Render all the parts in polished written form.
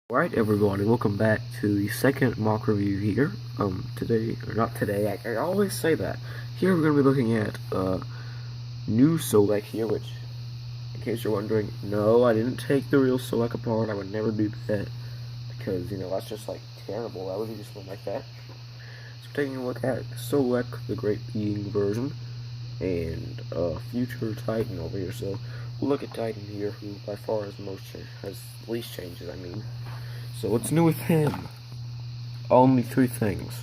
Alright everyone, and welcome back to the second mock review here. Today, or not today, I always say that. Here we're going to be looking at, new Solek here, which, in case you're wondering, no, I didn't take the real Solek apart. I would never do that, because, that's just, terrible. I wouldn't just one like that. So taking a look at Solek, the Great Being version, and, future Titan over here. So, we'll look at Titan here, who by far has least changes, I mean. So what's new with him? Only three things.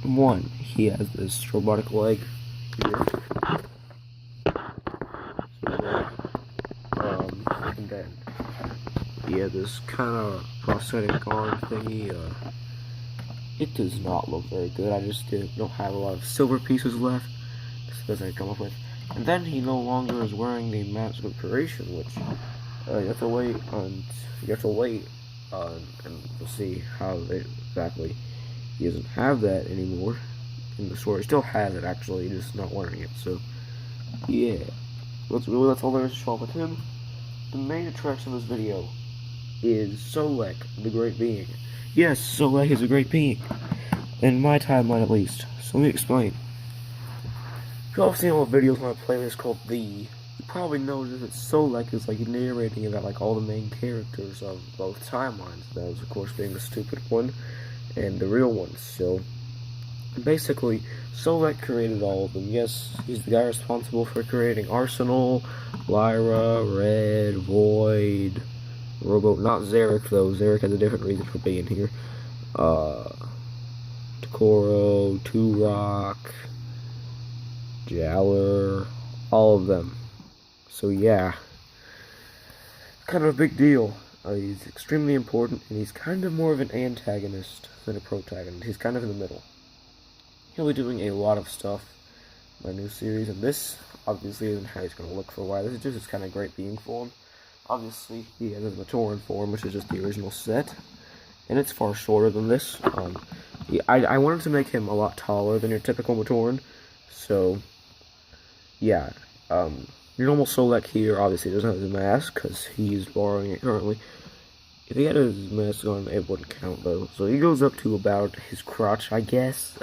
One, he has this robotic leg here. And then he has this kind of prosthetic arm thingy. It does not look very good. I just don't have a lot of silver pieces left. This doesn't come up with. And then he no longer is wearing the mask of creation, which you have to wait and we'll see how exactly he doesn't have that anymore in the story. He still has it, actually, he's just not wearing it. So yeah, that's all there is to show up with him. The main attraction of this video is Solek, the Great Being. Yes, Solek is a great being, in my timeline at least. So let me explain. If y'all have seen all the videos on my playlist called you probably noticed that Solek is narrating about all the main characters of both timelines. Those, of course, being the stupid one and the real one. So basically, Solek created all of them. Yes, he's the guy responsible for creating Arsenal, Lyra, Red, Void, Robo. Not Zarek though. Zarek has a different reason for being here. Takoro, Turok, Jowler, all of them. So yeah, kind of a big deal. He's extremely important, and he's kind of more of an antagonist than a protagonist. He's kind of in the middle. He'll be doing a lot of stuff in my new series, and this obviously isn't how he's going to look for a while. This is just his kind of great being form. Obviously, he has his Matoran form, which is just the original set, and it's far shorter than this. I wanted to make him a lot taller than your typical Matoran, so yeah. Your normal Solek here obviously doesn't have his mask because he's borrowing it currently. If he had his mask on, it wouldn't count though. So he goes up to about his crotch, I guess.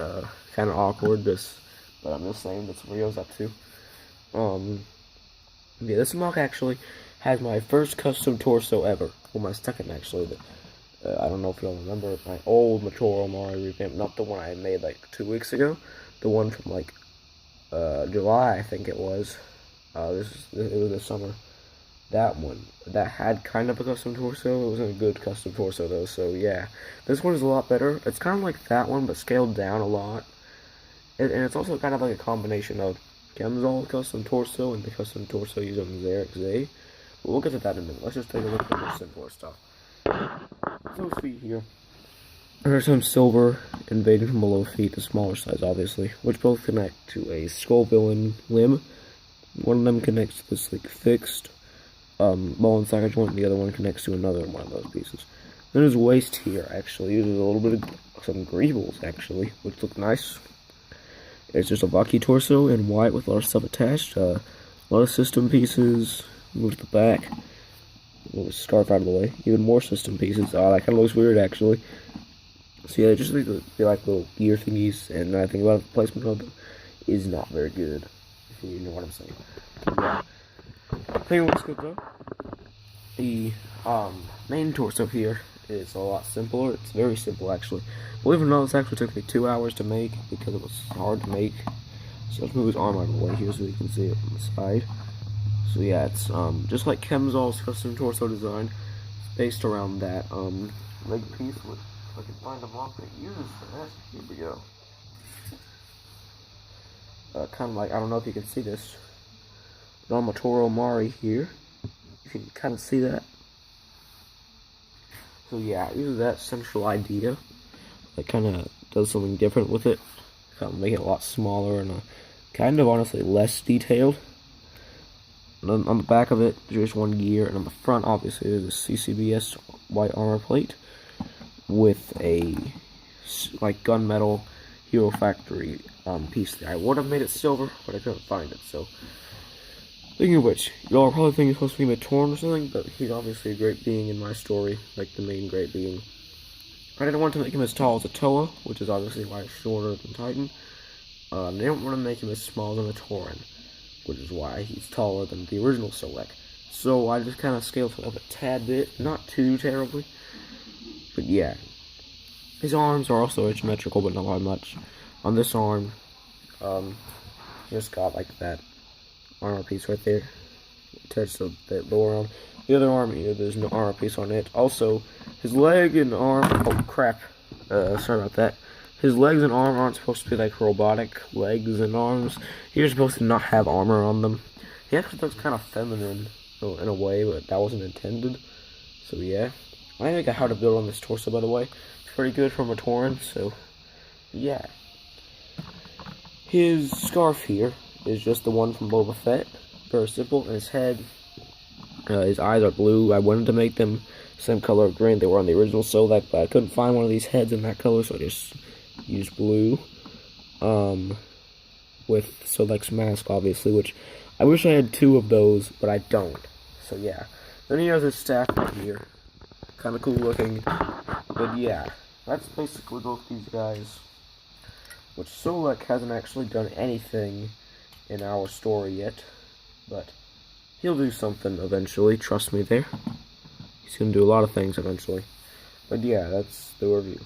Kind of awkward, but I'm just saying that's what he goes up to. Yeah, this mock actually has my first custom torso ever. Well, my second actually. I don't know if y'all remember my old Matoro Mari revamp, not the one I made 2 weeks ago. The one from July, I think it was. It was this summer. That one. That had kind of a custom torso. It wasn't a good custom torso though, so yeah. This one is a lot better. It's kind of like that one, but scaled down a lot. And it's also kind of like a combination of Kemzol's custom torso and the custom torso used on Zarek Zay. But we'll get to that in a minute. Let's just take a look at the simpler stuff. Those feet here. There's some silver invading from below feet, the smaller size obviously, which both connect to a skull villain limb. One of them connects to this fixed ball and socket joint, and the other one connects to another one of those pieces. Then his waist here actually uses a little bit of some greebles actually, which look nice. It's just a Baki torso in white with a lot of stuff attached, a lot of system pieces. Move to the back, move the scarf out of the way. Even more system pieces. Oh, that kind of looks weird actually. So yeah, just be like little gear thingies, and I think about the placement of them is not very good. You know what I'm saying. Yeah. I think it looks good though. The main torso here is a lot simpler. It's very simple actually. Believe it or not, this actually took me 2 hours to make because it was hard to make. So let's move his arm out of the way here so you can see it on the side. So yeah, it's just like Kemzol's custom torso design. It's based around that leg piece, which if I can find a mock that uses for that. Here we go. Kind of I don't know if you can see this, but on Matoro Mari here, you can kind of see that. So yeah, it uses that central idea, kind of does something different with it, kind of make it a lot smaller and kind of honestly less detailed. And on the back of it, there's just one gear, and on the front, obviously, there's a CCBS white armor plate with a gunmetal Hero Factory piece there. I would have made it silver, but I couldn't find it, so Speaking of which, y'all are probably thinking he's supposed to be Matoran or something, but he's obviously a great being in my story, like the main great being. I didn't want to make him as tall as a Toa, which is obviously why he's shorter than Titan. I didn't want to make him as small as a Matoran, which is why he's taller than the original Solek. So I just kind of scaled him up a tad bit, not too terribly, but yeah. His arms are also asymmetrical, but not by much. On this arm, just got like that armor piece right there, attached to the lower arm. The other arm here, there's no armor piece on it. Also, his leg and arm, oh crap, sorry about that. His legs and arm aren't supposed to be like robotic legs and arms. You're supposed to not have armor on them. He actually looks kind of feminine in a way, but that wasn't intended. So yeah. I think how to build on this torso, by the way. It's pretty good for Matoran, so yeah. His scarf here is just the one from Boba Fett. Very simple. And his head, his eyes are blue. I wanted to make them same color of green they were on the original Solek, but I couldn't find one of these heads in that color, so I just used blue. With Solek's mask, obviously, which I wish I had 2 of those, but I don't. So yeah. Then he has his staff right here. Kind of cool looking. But yeah, that's basically both these guys. Which Solek hasn't actually done anything in our story yet, but he'll do something eventually, trust me there. He's gonna do a lot of things eventually. But yeah, that's the review.